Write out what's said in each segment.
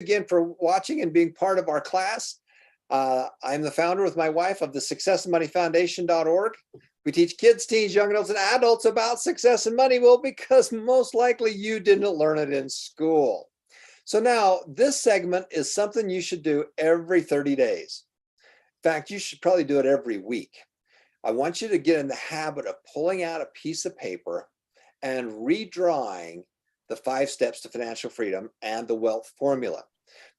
again for watching and being part of our class. I'm the founder with my wife of the successandmoneyfoundation.org. We teach kids, teens, young adults, and adults about success and money. Well, because most likely you didn't learn it in school. So now this segment is something you should do every 30 days. In fact, you should probably do it every week. I want you to get in the habit of pulling out a piece of paper and redrawing the 5 steps to financial freedom and the wealth formula.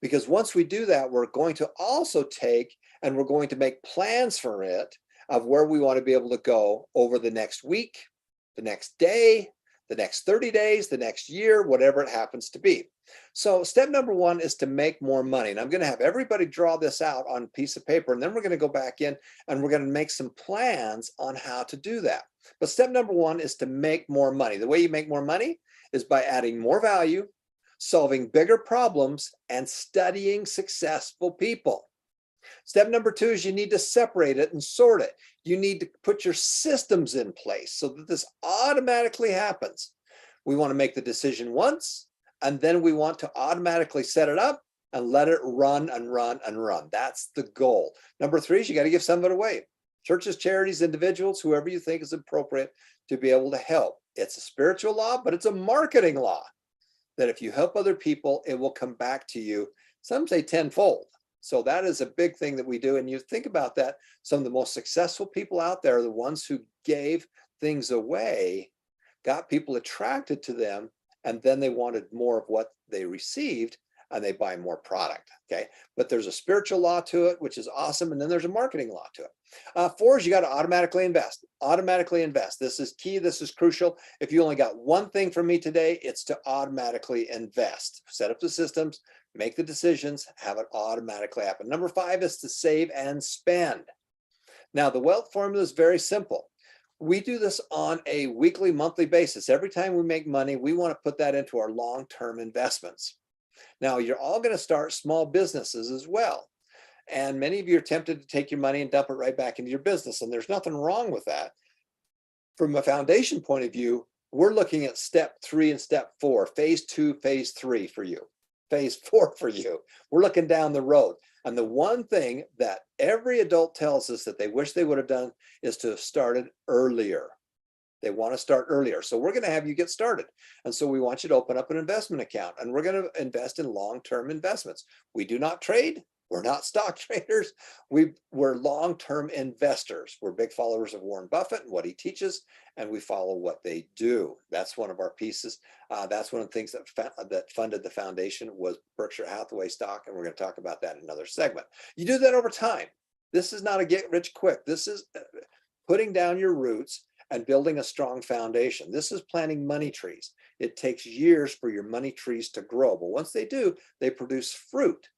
Because once we do that, we're going to also take and we're going to make plans for it of where we want to be able to go over the next week, the next day, the next 30 days, the next year, whatever it happens to be. So step number 1 is to make more money. And I'm going to have everybody draw this out on a piece of paper, and then we're going to go back in and we're going to make some plans on how to do that. But step number 1 is to make more money. The way you make more money is by adding more value, solving bigger problems, and studying successful people. Step number 2 is you need to separate it and sort it. You need to put your systems in place so that this automatically happens. We want to make the decision once, and then we want to automatically set it up and let it run and run and run. That's the goal. Number 3 is you got to give some of it away. Churches, charities, individuals, whoever you think is appropriate to be able to help. It's a spiritual law, but it's a marketing law that if you help other people, it will come back to you, some say tenfold. So that is a big thing that we do. And you think about that, some of the most successful people out there are the ones who gave things away, got people attracted to them, and then they wanted more of what they received, and they buy more product. Okay, but there's a spiritual law to it, which is awesome, and then there's a marketing law to it. 4 is you got to automatically invest. Automatically invest. This is key. This is crucial. If you only got one thing from me today, it's to automatically invest. Set up the systems, make the decisions, have it automatically happen. Number 5 is to save and spend. Now, the wealth formula is very simple. We do this on a weekly, monthly basis. Every time we make money, we want to put that into our long-term investments. Now, you're all going to start small businesses as well. And many of you are tempted to take your money and dump it right back into your business. And there's nothing wrong with that. From a foundation point of view, we're looking at step 3 and step 4, phase 2, phase 3 for you, phase 4 for you. We're looking down the road. And the one thing that every adult tells us that they wish they would have done is to have started earlier. They want to start earlier. So we're going to have you get started. And so we want you to open up an investment account, and we're going to invest in long-term investments. We do not trade. We're not stock traders. We're long-term investors. We're big followers of Warren Buffett and what he teaches, and we follow what they do. That's one of our pieces. That's one of the things that funded the foundation was Berkshire Hathaway stock, and we're going to talk about that in another segment. You do that over time. This is not a get rich quick. This is putting down your roots and building a strong foundation. This is planting money trees. It takes years for your money trees to grow, but once they do, they produce fruit.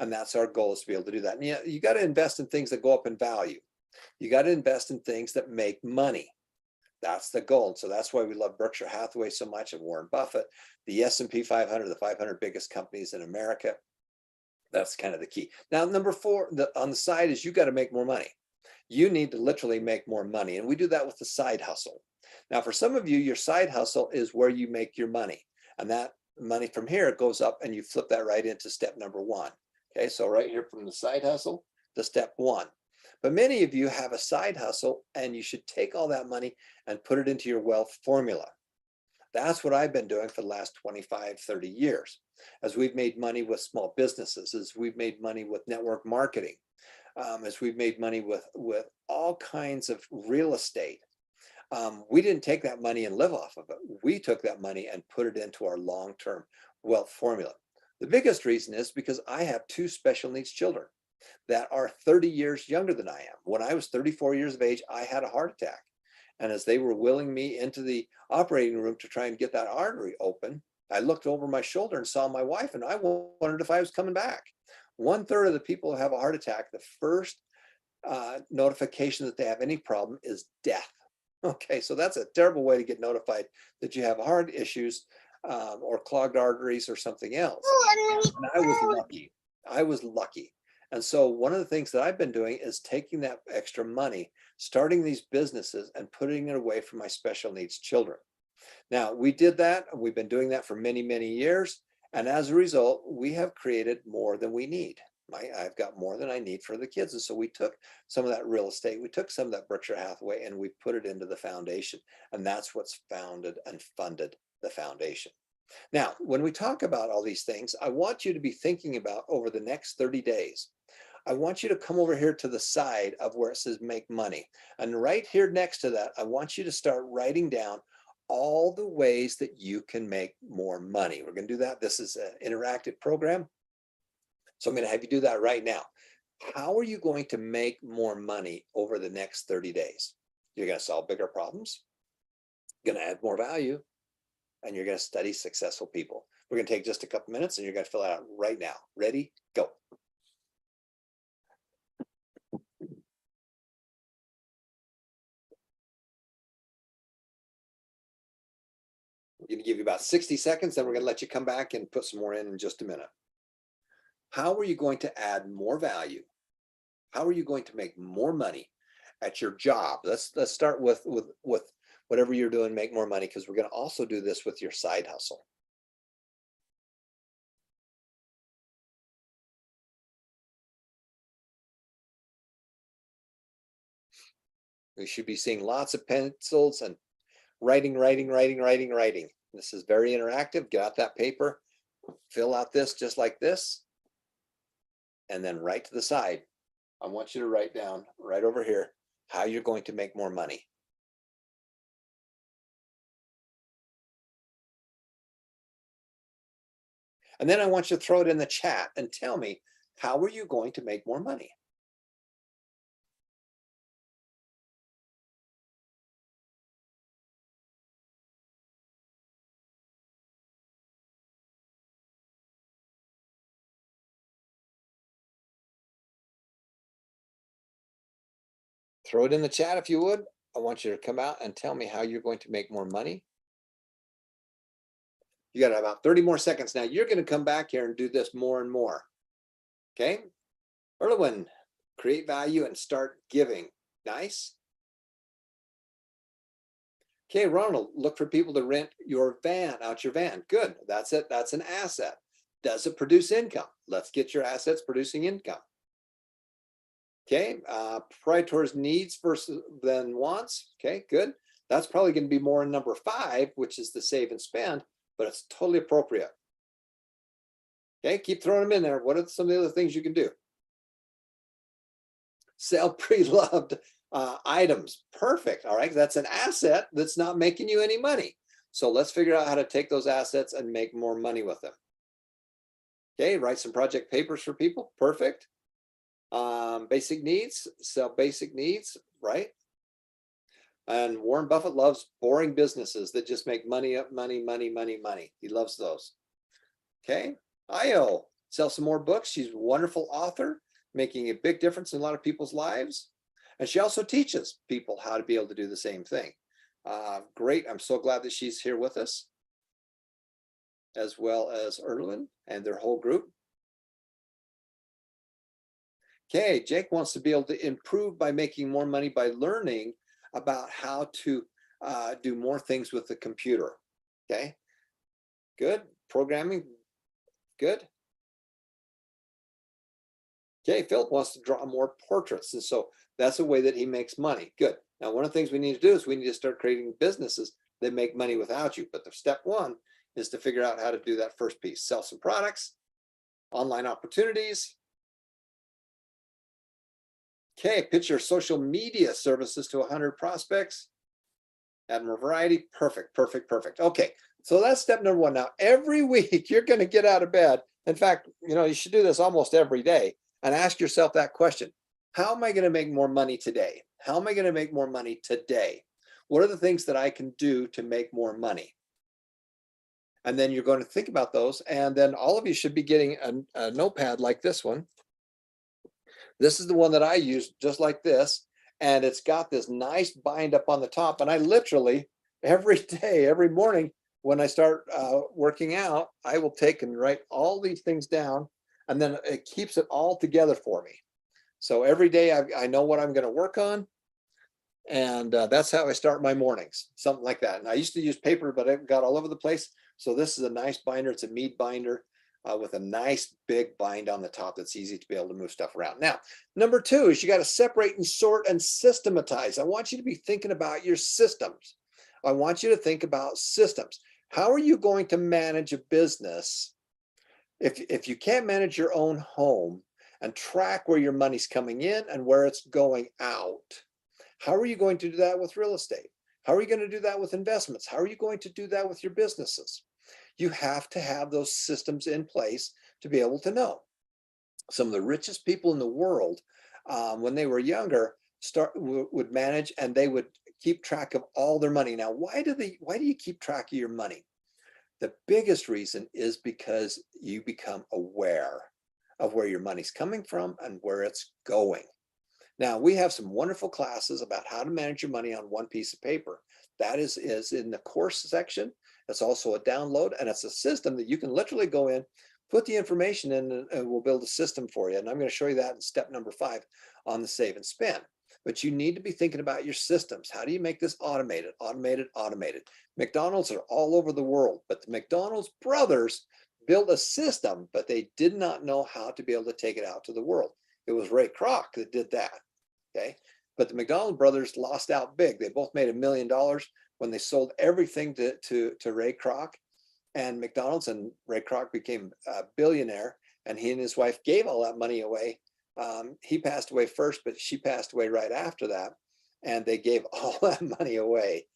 And that's our goal, is to be able to do that. And you got to invest in things that go up in value. You got to invest in things that make money. That's the goal. And so that's why we love Berkshire Hathaway so much, and Warren Buffett, the S&P 500, the 500 biggest companies in America. That's kind of the key. Now, number 4 on the side is you got to make more money. You need to literally make more money. And we do that with the side hustle. Now, for some of you, your side hustle is where you make your money. And that money from here, it goes up and you flip that right into step number 1. Okay, so right here from the side hustle to step 1. But many of you have a side hustle, and you should take all that money and put it into your wealth formula. That's what I've been doing for the last 25, 30 years. As we've made money with small businesses, as we've made money with network marketing, as we've made money with all kinds of real estate. We didn't take that money and live off of it. We took that money and put it into our long-term wealth formula. The biggest reason is because I have 2 special needs children that are 30 years younger than I am. When I was 34 years of age, I had a heart attack. And as they were wheeling me into the operating room to try and get that artery open, I looked over my shoulder and saw my wife, and I wondered if I was coming back. 1/3 of the people who have a heart attack, the first notification that they have any problem is death. Okay, so that's a terrible way to get notified that you have heart issues or clogged arteries or something else. And I was lucky. I was lucky. And so one of the things that I've been doing is taking that extra money, starting these businesses, and putting it away for my special needs children. Now, we did that. We've been doing that for many, many years. And as a result, we have created more than we need. I've got more than I need for the kids. And so we took some of that real estate, we took some of that Berkshire Hathaway, and we put it into the foundation. And that's what's founded and funded the foundation. Now, when we talk about all these things, I want you to be thinking about over the next 30 days. I want you to come over here to the side of where it says make money. And right here next to that, I want you to start writing down all the ways that you can make more money. We're going to do that. This is an interactive program. So I'm going to have you do that right now. How are you going to make more money over the next 30 days? You're going to solve bigger problems, you're going to add more value, and you're going to study successful people. We're going to take just a couple minutes and you're going to fill it out right now. Ready? Go. We're going to give you about 60 seconds, then we're going to let you come back and put some more in just a minute. How are you going to add more value? How are you going to make more money at your job? Let's start with whatever you're doing, make more money, because we're going to also do this with your side hustle. We should be seeing lots of pencils and writing. This is very interactive. Get out that paper, fill out this just like this, and then right to the side, I want you to write down right over here how you're going to make more money. And then I want you to throw it in the chat and tell me, how are you going to make more money? Throw it in the chat if you would. I want you to come out and tell me how you're going to make more money. You got about 30 more seconds. Now you're going to come back here and do this more and more. Okay. Erlewin, create value and start giving. Nice. Okay, Ronald, look for people to rent your van, out your van. Good. That's it. That's an asset. Does it produce income? Let's get your assets producing income. Okay, proprietors needs versus than wants. Okay, good. That's probably going to be more in number 5, which is the save and spend, but it's totally appropriate. Okay, keep throwing them in there. What are some of the other things you can do? Sell pre-loved items. Perfect. All right, that's an asset that's not making you any money. So let's figure out how to take those assets and make more money with them. Okay, write some project papers for people. Perfect. Basic needs, sell basic needs, right? And Warren Buffett loves boring businesses that just make money up, money. He loves those. Okay, Io, sell some more books. She's a wonderful author, making a big difference in a lot of people's lives. And she also teaches people how to be able to do the same thing. Great, I'm so glad that she's here with us, as well as Erlewin and their whole group. Okay, Jake wants to be able to improve by making more money by learning about how to do more things with the computer. Okay, good. Programming, good. Okay, Philip wants to draw more portraits, and so that's a way that he makes money. Good. Now, one of the things we need to do is we need to start creating businesses that make money without you. But the step 1 is to figure out how to do that first piece. Sell some products, online opportunities. Okay, pitch your social media services to 100 prospects. Add more variety. Perfect. Okay, so that's step number 1. Now, every week you're going to get out of bed. In fact, you should do this almost every day and ask yourself that question. How am I going to make more money today? How am I going to make more money today? What are the things that I can do to make more money? And then you're going to think about those. And then all of you should be getting a notepad like this one. This is the one that I use, just like this. And it's got this nice bind up on the top. And I literally, every day, every morning, when I start working out, I will take and write all these things down. And then it keeps it all together for me. So every day I know what I'm going to work on. And that's how I start my mornings, something like that. And I used to use paper, but it got all over the place. So this is a nice binder. It's a mead binder with a nice big bind on the top that's easy to be able to move stuff around. Now, number two is you got to separate and sort and systematize. I want you to be thinking about your systems. I want you to think about systems. How are you going to manage a business if you can't manage your own home and track where your money's coming in and where it's going out? How are you going to do that with real estate? How are you going to do that with investments? How are you going to do that with your businesses? You have to have those systems in place to be able to know. Some of the richest people in the world, when they were younger, would manage, and they would keep track of all their money. Now, why do you keep track of your money? The biggest reason is because you become aware of where your money's coming from and where it's going. Now, we have some wonderful classes about how to manage your money on one piece of paper. That is in the course section. It's also a download, and it's a system that you can literally go in, put the information in, and we'll build a system for you. And I'm going to show you that in step number 5 on the save and spend. But you need to be thinking about your systems. How do you make this automated, automated, automated? McDonald's are all over the world, but the McDonald's brothers built a system, but they did not know how to be able to take it out to the world. It was Ray Kroc that did that. Okay. But the McDonald brothers lost out big. They both made $1 million when they sold everything to Ray Kroc and McDonald's, and Ray Kroc became a billionaire, and he and his wife gave all that money away. He passed away first, but she passed away right after that. And they gave all that money away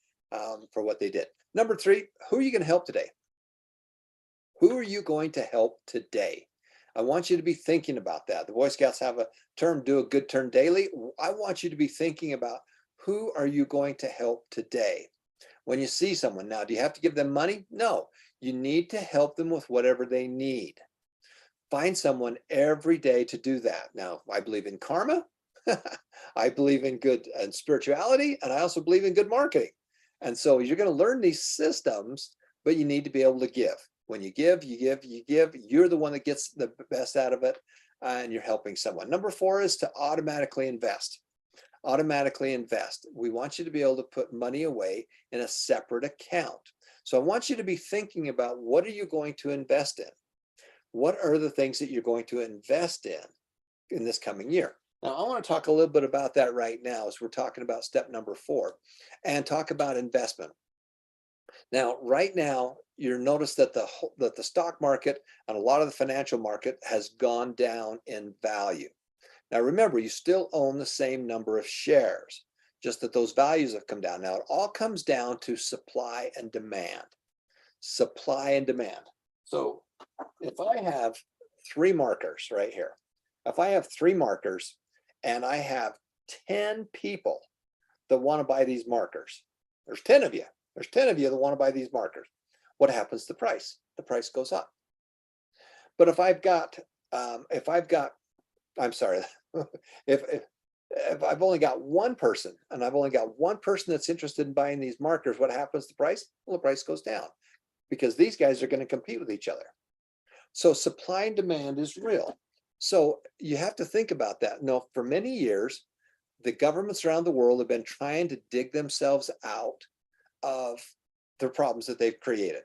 for what they did. Number 3, who are you going to help today? Who are you going to help today? I want you to be thinking about that. The Boy Scouts have a term, do a good turn daily. I want you to be thinking about who are you going to help today? When you see someone now, do you have to give them money? No, you need to help them with whatever they need. Find someone every day to do that. Now, I believe in karma. I believe in good and spirituality, and I also believe in good marketing. And so you're going to learn these systems, but you need to be able to give. When you give, you give, you give, you're the one that gets the best out of it, and you're helping someone. Number 4 is to automatically invest. Automatically invest. We want you to be able to put money away in a separate account. So I want you to be thinking about, what are you going to invest in? What are the things that you're going to invest in this coming year? Now, I want to talk a little bit about that right now as we're talking about step number 4 and talk about investment. Now, right now, you notice that the stock market and a lot of the financial market has gone down in value. Now, remember, you still own the same number of shares, just that those values have come down. Now, it all comes down to supply and demand. Supply and demand. So if I have 3 markers right here, if I have 3 markers and I have 10 people that want to buy these markers, there's 10 of you. There's 10 of you that want to buy these markers. What happens to the price? The price goes up. But if I've got, I'm sorry, if I've only got 1 person, and I've only got 1 person that's interested in buying these markers, what happens to the price? Well, the price goes down because these guys are going to compete with each other. So supply and demand is real. So you have to think about that. Now, for many years, the governments around the world have been trying to dig themselves out of the problems that they've created.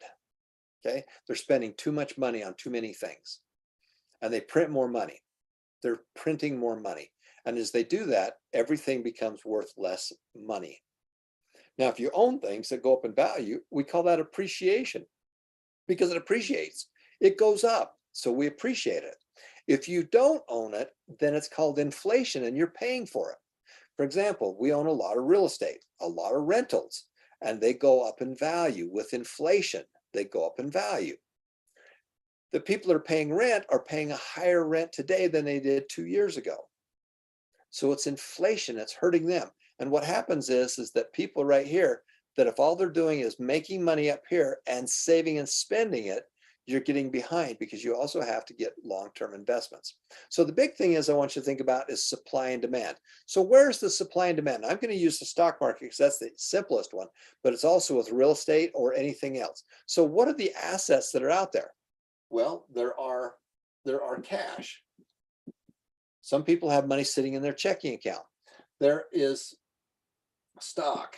Okay, they're spending too much money on too many things, and they print more money. They're printing more money, and as they do that, everything becomes worth less money. Now, if you own things that go up in value, we call that appreciation, because it appreciates. It goes up, so we appreciate it. If you don't own it, then it's called inflation, and you're paying for it. For example, we own a lot of real estate, a lot of rentals, and they go up in value. With inflation, they go up in value. The people that are paying rent are paying a higher rent today than they did 2 years ago. So it's inflation that's hurting them. And what happens is that people right here, that if all they're doing is making money up here and saving and spending it, you're getting behind, because you also have to get long-term investments. So the big thing is I want you to think about is supply and demand. So where's the supply and demand? I'm going to use the stock market because that's the simplest one, but it's also with real estate or anything else. So what are the assets that are out there? Well, there are cash. Some people have money sitting in their checking account. There is stock.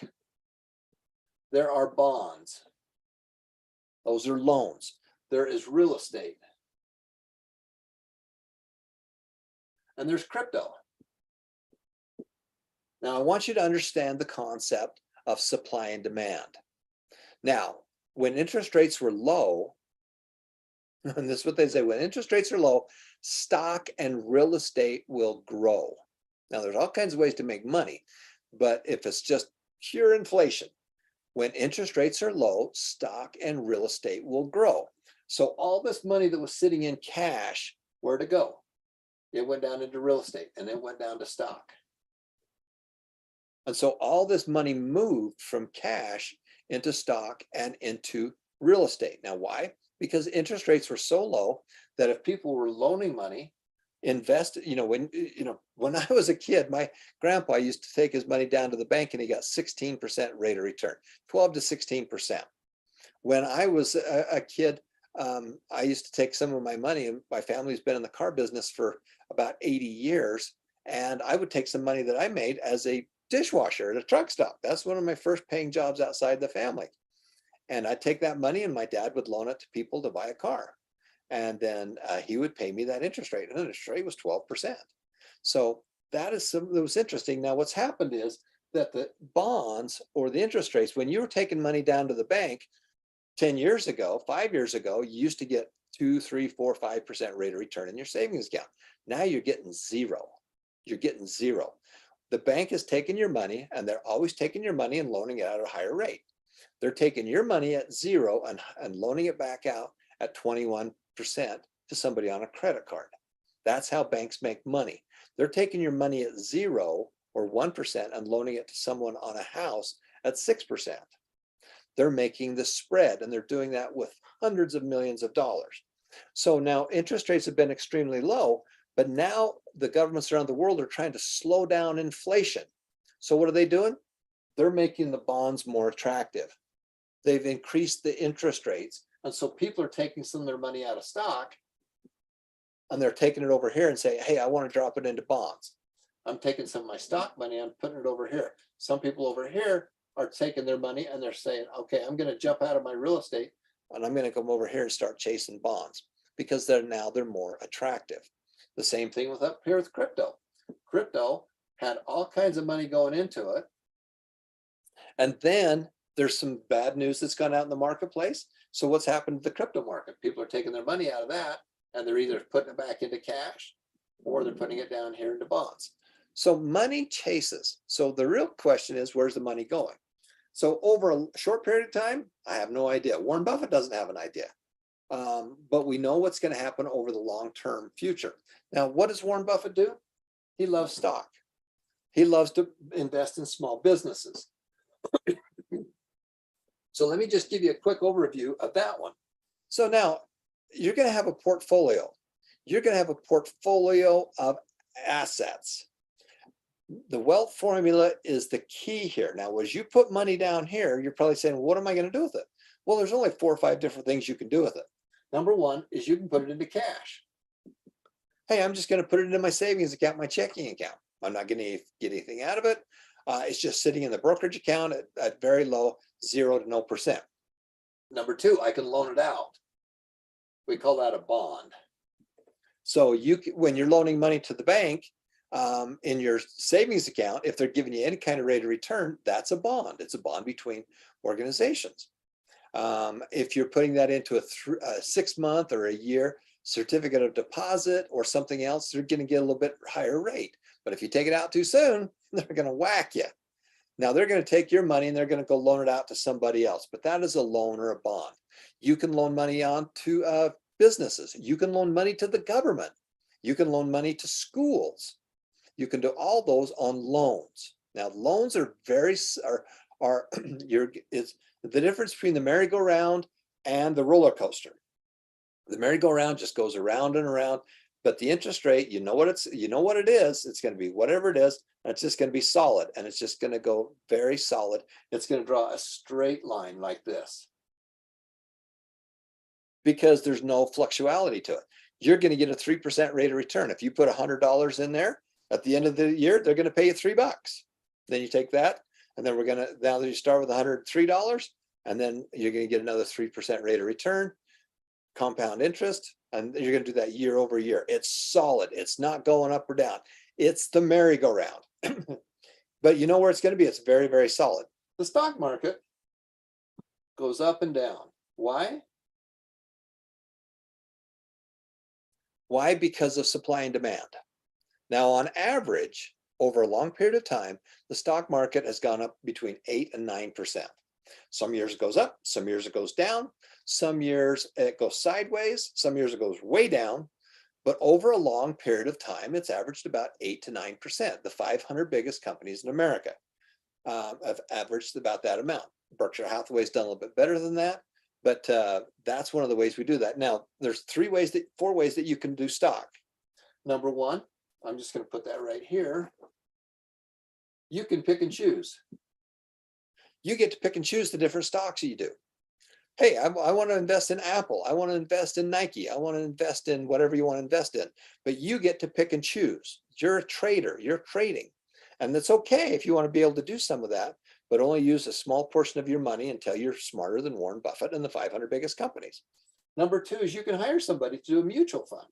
There are bonds. Those are loans. There is real estate. And there's crypto. Now, I want you to understand the concept of supply and demand. Now, when interest rates were low, and this is what they say, when interest rates are low, stock and real estate will grow. Now, there's all kinds of ways to make money, but if it's just pure inflation, when interest rates are low, stock and real estate will grow. So all this money that was sitting in cash, where to go? It went down into real estate and it went down to stock. And so all this money moved from cash into stock and into real estate. Now, why? Because interest rates were so low that if people were loaning money, when I was a kid, my grandpa used to take his money down to the bank and he got 16% rate of return, 12 to 16%. When I was a kid, I used to take some of my money, and my family's been in the car business for about 80 years. And I would take some money that I made as a dishwasher at a truck stop. That's one of my first paying jobs outside the family. And I'd take that money and my dad would loan it to people to buy a car. And then he would pay me that interest rate. And the interest rate was 12%. So that was interesting. Now, what's happened is that the bonds or the interest rates, when you were taking money down to the bank 10 years ago, 5 years ago, you used to get 2, 3, 4, 5% rate of return in your savings account. Now you're getting zero. You're getting zero. The bank is taking your money, and they're always taking your money and loaning it out at a higher rate. They're taking your money at zero and loaning it back out at 21% to somebody on a credit card. That's how banks make money. They're taking your money at 0 or 1% and loaning it to someone on a house at 6%. They're making the spread, and they're doing that with hundreds of millions of dollars. So now interest rates have been extremely low, but now the governments around the world are trying to slow down inflation. So what are they doing? They're making the bonds more attractive. They've increased the interest rates. And so people are taking some of their money out of stock and they're taking it over here and saying, hey, I want to drop it into bonds. I'm taking some of my stock money, I'm putting it over here. Some people over here are taking their money and they're saying, okay, I'm going to jump out of my real estate and I'm going to come over here and start chasing bonds because they're more attractive. The same thing with up here with crypto. Crypto had all kinds of money going into it. And then there's some bad news that's gone out in the marketplace. So what's happened to the crypto market? People are taking their money out of that and they're either putting it back into cash or they're putting it down here into bonds. So money chases. So the real question is, where's the money going? So over a short period of time, I have no idea. Warren Buffett doesn't have an idea. But we know what's going to happen over the long-term future. Now, what does Warren Buffett do? He loves stock. He loves to invest in small businesses. So let me just give you a quick overview of that one. So now you're going to have a portfolio. You're going to have a portfolio of assets. The wealth formula is the key here. Now, as you put money down here, you're probably saying, what am I going to do with it? Well, there's only 4 or 5 different things you can do with it. Number one is you can put it into cash. Hey, I'm just going to put it into my savings account, my checking account. I'm not going to get anything out of it. It's just sitting in the brokerage account at very low, 0 to no %. Number two, I can loan it out. We call that a bond. So when you're loaning money to the bank in your savings account, if they're giving you any kind of rate of return, that's a bond. It's a bond between organizations. If you're putting that into a 6-month or a year certificate of deposit or something else, they're going to get a little bit higher rate. But if you take it out too soon, they're going to whack you. Now they're going to take your money and they're going to go loan it out to somebody else. But that is a loan or a bond. You can loan money on to businesses. You can loan money to the government. You can loan money to schools. You can do all those on loans. Now loans are it's the difference between the merry-go-round and the roller coaster. The merry-go-round just goes around and around, but the interest rate, you know what it is. It's going to be whatever it is, and it's just going to be solid, and it's just going to go very solid. It's going to draw a straight line like this because there's no fluctuality to it. You're going to get a 3% rate of return. If you put $100 in there, at the end of the year, they're going to pay you $3. Then you take that, and then now that you start with $103, And then you're going to get another 3% rate of return, compound interest, and you're going to do that year over year. It's solid. It's not going up or down. It's the merry-go-round. But you know where it's going to be? It's very, very solid. The stock market goes up and down. Why? Why? Because of supply and demand. Now, on average, over a long period of time, the stock market has gone up between 8 and 9%. Some years it goes up, some years it goes down, some years it goes sideways, some years it goes way down. But over a long period of time, it's averaged about 8 to 9%. The 500 biggest companies in America have averaged about that amount. Berkshire Hathaway's done a little bit better than that, but that's one of the ways we do that. Now, there's 4 ways that you can do stock. Number one, I'm just going to put that right here. You can pick and choose. You get to pick and choose the different stocks you do. Hey, I want to invest in Apple. I want to invest in Nike. I want to invest in whatever you want to invest in. But you get to pick and choose. You're a trader. You're trading. And that's okay if you want to be able to do some of that, but only use a small portion of your money until you're smarter than Warren Buffett and the 500 biggest companies. Number 2 is you can hire somebody to do a mutual fund.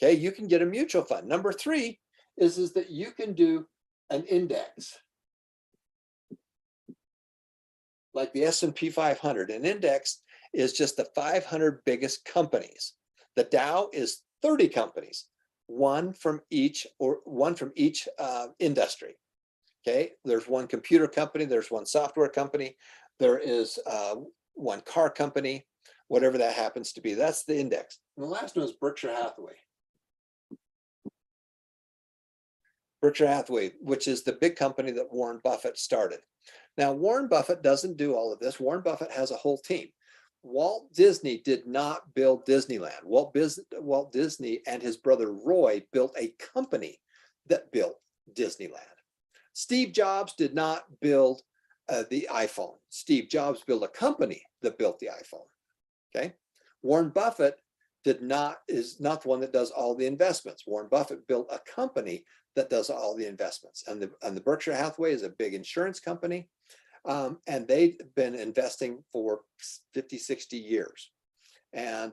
Okay, you can get a mutual fund. Number 3 is that you can do an index. Like the S&P 500. An index is just the 500 biggest companies. The Dow is 30 companies, one from each industry. Okay, there's one computer company, there's one software company, there is one car company, whatever that happens to be. That's the index. And the last one is Berkshire Hathaway. Berkshire Hathaway, which is the big company that Warren Buffett started. Now, Warren Buffett doesn't do all of this. Warren Buffett has a whole team. Walt Disney did not build Disneyland. Walt Disney and his brother Roy built a company that built Disneyland. Steve Jobs did not build the iPhone. Steve Jobs built a company that built the iPhone. Okay, Warren Buffett is not the one that does all the investments. Warren Buffett built a company that does all the investments. And the Berkshire Hathaway is a big insurance company. And they've been investing for 50, 60 years. And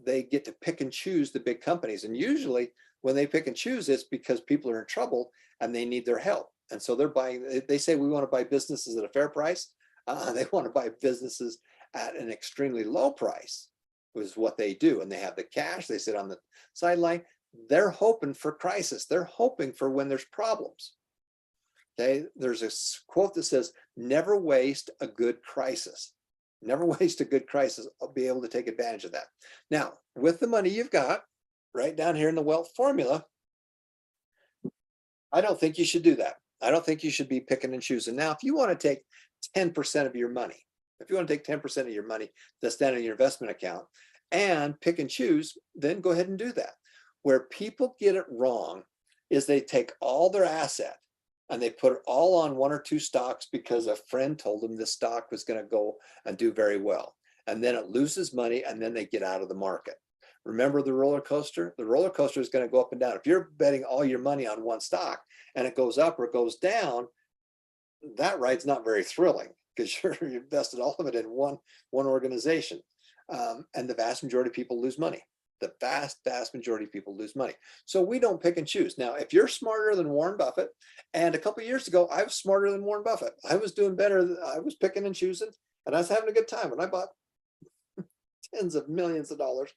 they get to pick and choose the big companies. And usually when they pick and choose, it's because people are in trouble and they need their help. And so they're buying, they say, we want to buy businesses at a fair price. They want to buy businesses at an extremely low price, is what they do. And they have the cash, they sit on the sideline. They're hoping for crisis. They're hoping for when there's problems. Okay, there's a quote that says, never waste a good crisis. Never waste a good crisis. I'll be able to take advantage of that. Now, with the money you've got, right down here in the wealth formula, I don't think you should do that. I don't think you should be picking and choosing. Now, if you want to take 10% of your money, if you want to take 10% of your money that's down in your investment account and pick and choose, then go ahead and do that. Where people get it wrong is they take all their asset and they put it all on 1 or 2 stocks because a friend told them this stock was going to go and do very well. And then it loses money and then they get out of the market. Remember the roller coaster? The roller coaster is going to go up and down. If you're betting all your money on one stock and it goes up or it goes down, that ride's not very thrilling because you're invested all of it in one organization. And the vast majority of people lose money. The vast majority of people lose money. So we don't pick and choose. Now, if you're smarter than Warren Buffett, and a couple of years ago, I was smarter than Warren Buffett. I was doing better. I was picking and choosing, and I was having a good time. And I bought tens of millions of dollars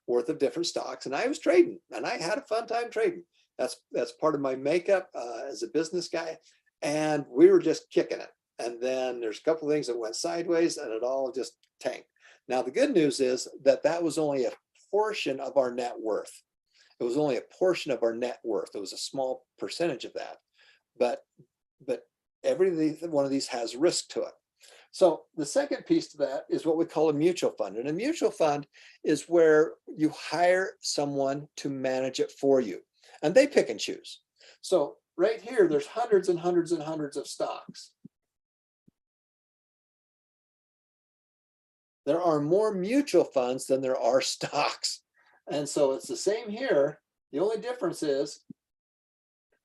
worth of different stocks, and I was trading, and I had a fun time trading. That's part of my makeup as a business guy, and we were just kicking it. And then there's a couple of things that went sideways, and it all just tanked. Now, the good news is that was only a portion of our net worth. It was only a portion of our net worth. It was a small percentage of that, but every one of these has risk to it. So the second piece to that is what we call a mutual fund. And a mutual fund is where you hire someone to manage it for you, and they pick and choose. So right here, there's hundreds and hundreds and hundreds of stocks. There are more mutual funds than there are stocks. And so it's the same here. The only difference is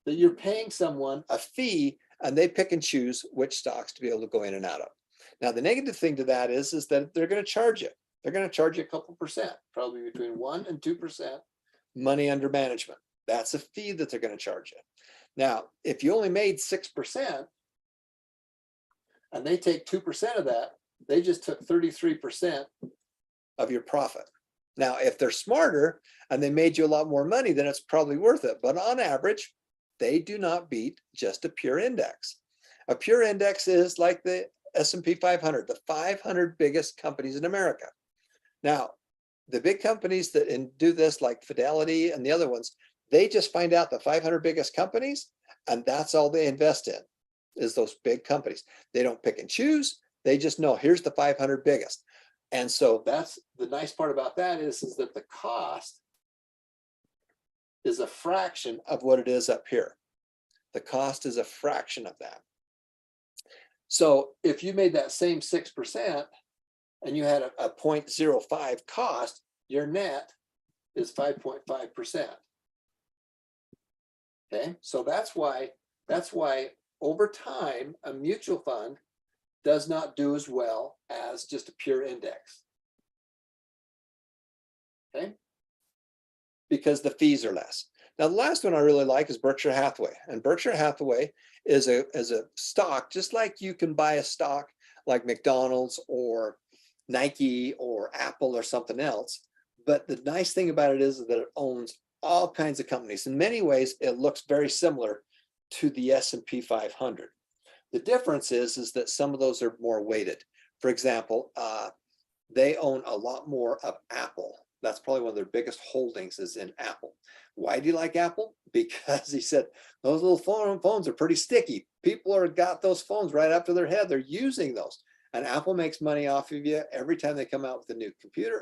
that you're paying someone a fee and they pick and choose which stocks to be able to go in and out of. Now, the negative thing to that is that they're going to charge you. They're going to charge you a couple percent, probably between 1% and 2% money under management. That's a fee that they're going to charge you. Now, if you only made 6% and they take 2% of that, they just took 33% of your profit. Now, if they're smarter and they made you a lot more money, then it's probably worth it. But on average, they do not beat just a pure index. A pure index is like the S&P 500, the 500 biggest companies in America. Now, the big companies that do this, like Fidelity and the other ones, they just find out the 500 biggest companies, and that's all they invest in, is those big companies. They don't pick and choose. They just know, here's the 500 biggest. And so that's the nice part about that is that the cost is a fraction of what it is up here. The cost is a fraction of that. So if you made that same 6% and you had a 0.05 cost, your net is 5.5%. Okay, so that's why over time, a mutual fund does not do as well as just a pure index. Okay, because the fees are less. Now, the last one I really like is Berkshire Hathaway. And Berkshire Hathaway is a stock, just like you can buy a stock like McDonald's or Nike or Apple or something else. But the nice thing about it is that it owns all kinds of companies. In many ways, it looks very similar to the S&P 500. The difference is that some of those are more weighted. For example, they own a lot more of Apple. That's probably one of their biggest holdings is in Apple. Why do you like Apple? Because he said those little phones are pretty sticky. People are got those phones right up to their head. They're using those. And Apple makes money off of you every time they come out with a new computer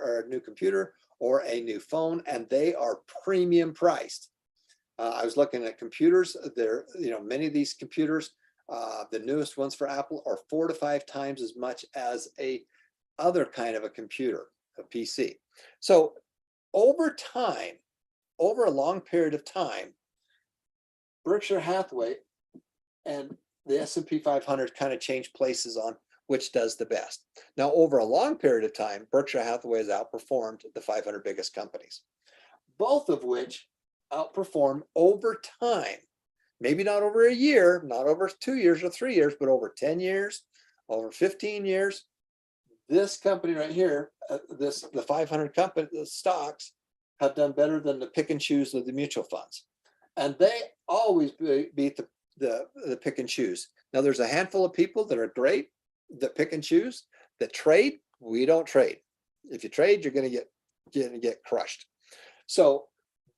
or a new phone, and they are premium priced. I was looking at computers. There, many of these computers, the newest ones for Apple, are 4 to 5 times as much as a other kind of a computer, a PC. So over time, over a long period of time, Berkshire Hathaway and the S&P 500 kind of change places on which does the best. Now, over a long period of time, Berkshire Hathaway has outperformed the 500 biggest companies, both of which outperform over time. Maybe not over a year, not over 2 years or 3 years, but over 10 years, over 15 years. This company right here, the 500 company, the stocks have done better than the pick and choose of the mutual funds. And they always beat the pick and choose. Now, there's a handful of people that are great, that pick and choose, that trade. We don't trade. If you trade, you're going to get crushed. So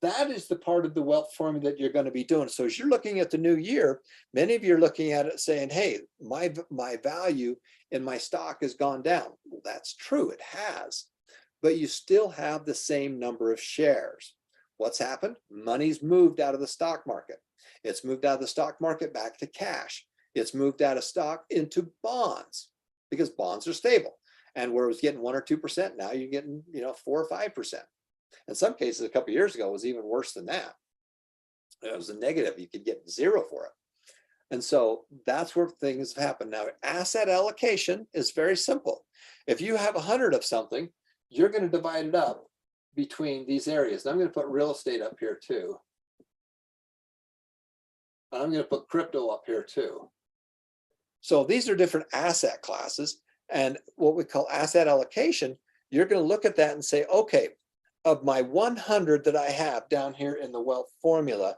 that is the part of the wealth formula that you're going to be doing. So as you're looking at the new year, many of you are looking at it saying, hey, my value in my stock has gone down. Well, that's true, it has, but you still have the same number of shares. What's happened? Money's moved out of the stock market. It's moved out of the stock market back to cash. It's moved out of stock into bonds because bonds are stable. And where it was getting 1 or 2%, now you're getting 4 or 5%. In some cases, a couple of years ago, it was even worse than that. It was a negative. You could get 0 for it. And so that's where things happen. Now, asset allocation is very simple. If you have 100 of something, you're going to divide it up between these areas. And I'm going to put real estate up here too. I'm going to put crypto up here too. So these are different asset classes. And what we call asset allocation, you're going to look at that and say, okay, of my 100 that I have down here in the wealth formula,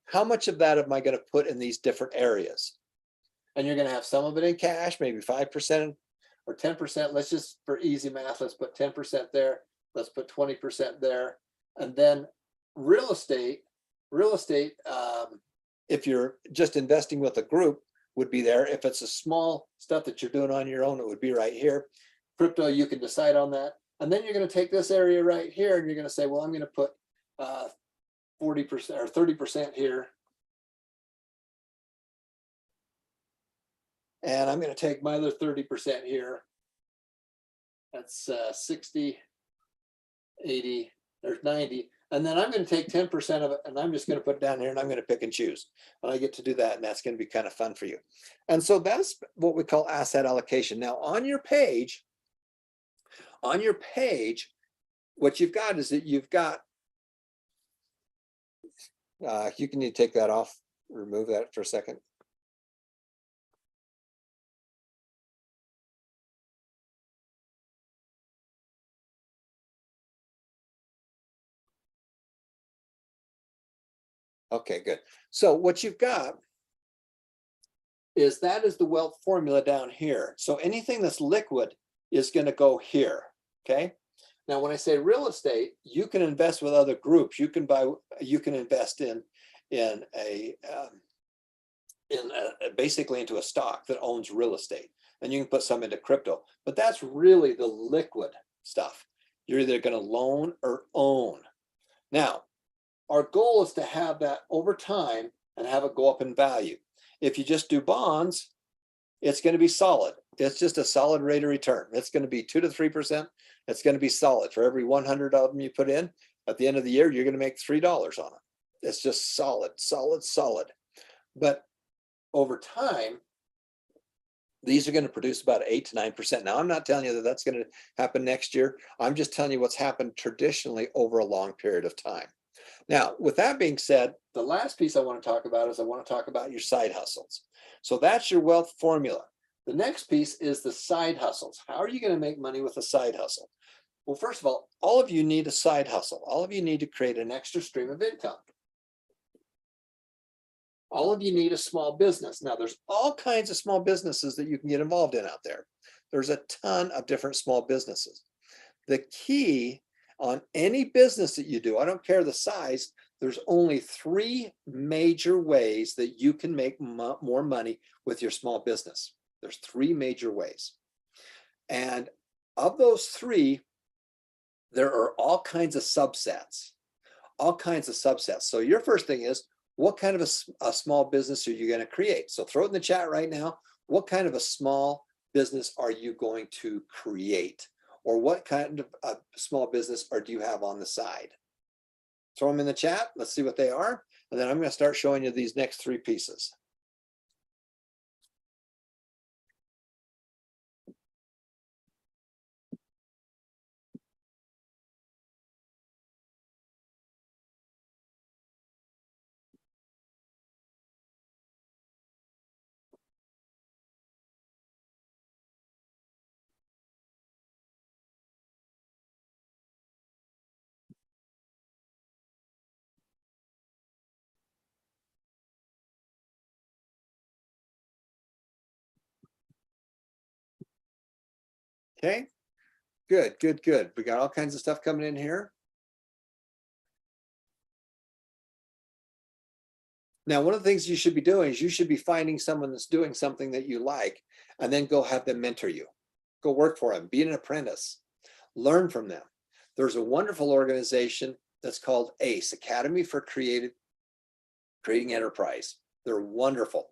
how much of that am I going to put in these different areas? And you're going to have some of it in cash, maybe 5% or 10%. Let's just, for easy math, let's put 10% there. Let's put 20% there. And then real estate, if you're just investing with a group, would be there. If it's a small stuff that you're doing on your own, it would be right here. Crypto, you can decide on that. And then you're going to take this area right here and you're going to say, well, I'm going to put 40% or 30% here. And I'm going to take my other 30% here. That's 60, 80, there's 90. And then I'm going to take 10% of it and I'm just going to put it down here and I'm going to pick and choose. And I get to do that. And that's going to be kind of fun for you. And so that's what we call asset allocation. Now on your page, what you've got is that you've got, you can need to take that off, remove that for a second. Okay, good. So what you've got is that is the wealth formula down here. So anything that's liquid is going to go here. Okay. Now, when I say real estate, you can invest with other groups. You can invest in basically into a stock that owns real estate, and you can put some into crypto. But that's really the liquid stuff. You're either going to loan or own. Now, our goal is to have that over time and have it go up in value. If you just do bonds, it's going to be solid. It's just a solid rate of return. It's going to be 2 to 3%. It's going to be solid. For every 100 of them you put in, at the end of the year, you're going to make $3 on it. It's just solid, solid, solid. But over time, these are going to produce about 8 to 9%. Now, I'm not telling you that that's going to happen next year. I'm just telling you what's happened traditionally over a long period of time. Now, with that being said, the last piece I want to talk about is I want to talk about your side hustles. So that's your wealth formula. The next piece is the side hustles. How are you going to make money with a side hustle? Well, first of all of you need a side hustle. All of you need to create an extra stream of income. All of you need a small business. Now, there's all kinds of small businesses that you can get involved in out there. There's a ton of different small businesses. The key on any business that you do, I don't care the size, there's only 3 major ways that you can make more money with your small business. There's 3 major ways. And of those 3, there are all kinds of subsets, So your first thing is, what kind of a small business are you going to create? So throw it in the chat right now. What kind of a small business are you going to create? Or what kind of a small business do you have on the side? Throw them in the chat. Let's see what they are. And then I'm going to start showing you these next 3 pieces. Okay, good, good, good. We got all kinds of stuff coming in here. Now, one of the things you should be doing is you should be finding someone that's doing something that you like, and then go have them mentor you. Go work for them, be an apprentice, learn from them. There's a wonderful organization that's called ACE, Academy for Creating Enterprise. They're wonderful.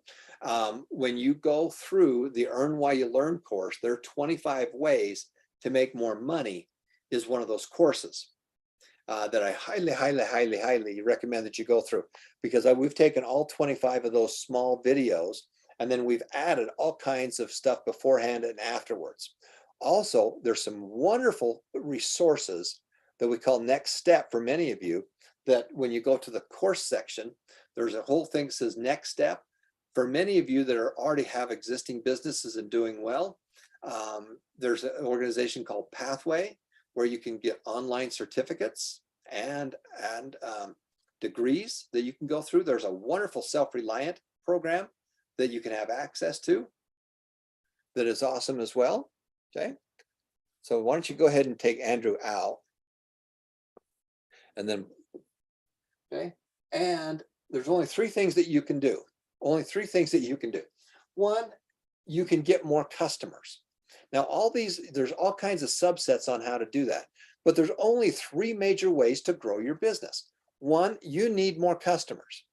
When you go through the Earn While You Learn course, there are 25 ways to make more money is one of those courses that I highly, highly, highly, highly recommend that you go through, because we've taken all 25 of those small videos and then we've added all kinds of stuff beforehand and afterwards. Also, there's some wonderful resources that we call Next Step for many of you, that when you go to the course section, there's a whole thing that says Next Step. For many of you that already have existing businesses and doing well, there's an organization called Pathway where you can get online certificates and degrees that you can go through. There's a wonderful Self-Reliant program that you can have access to that is awesome as well. Okay, so why don't you go ahead and take Andrew out, and then, okay, and there's only 3 things that you can do. Only 3 things that you can do. 1, you can get more customers. Now, there's all kinds of subsets on how to do that, but there's only 3 major ways to grow your business. 1, you need more customers.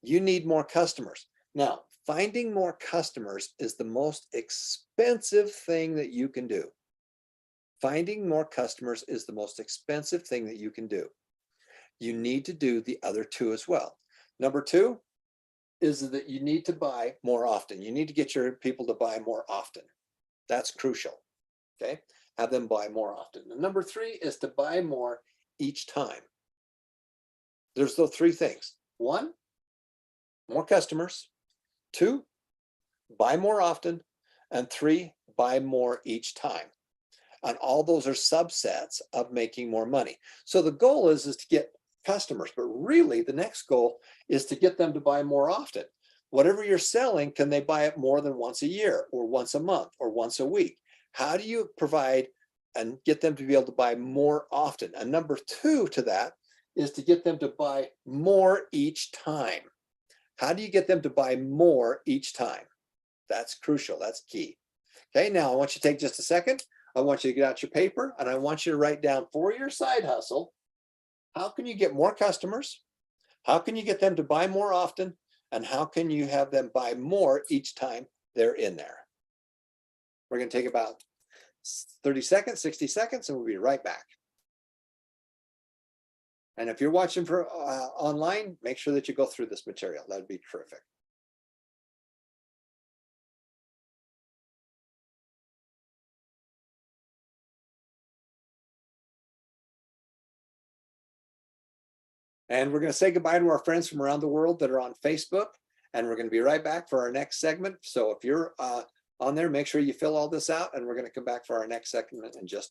You need more customers. Now, finding more customers is the most expensive thing that you can do. Finding more customers is the most expensive thing that you can do. you need to do the other two as well. Number two is that you need to buy more often. You need to get your people to buy more often. That's crucial. Okay, have them buy more often. And number three is to buy more each time. There's those three things. One, more customers. Two, buy more often. And three, buy more each time. And all those are subsets of making more money. So the goal is to get customers, but really the next goal is to get them to buy more often. Whatever you're selling, can they buy it more than once a year or once a month or once a week? How do you provide and get them to be able to buy more often? And number two to that is to get them to buy more each time. How do you get them to buy more each time? That's crucial. That's key. Okay, now I want you to take just a second. I want you to get out your paper and I want you to write down for your side hustle, how can you get more customers? How can you get them to buy more often? And how can you have them buy more each time they're in there? We're going to take about 30 seconds, 60 seconds, and we'll be right back. And if you're watching for online, make sure that you go through this material. That'd be terrific. And we're going to say goodbye to our friends from around the world that are on Facebook. And we're going to be right back for our next segment. So if you're on there, make sure you fill all this out. And we're going to come back for our next segment in just a minute.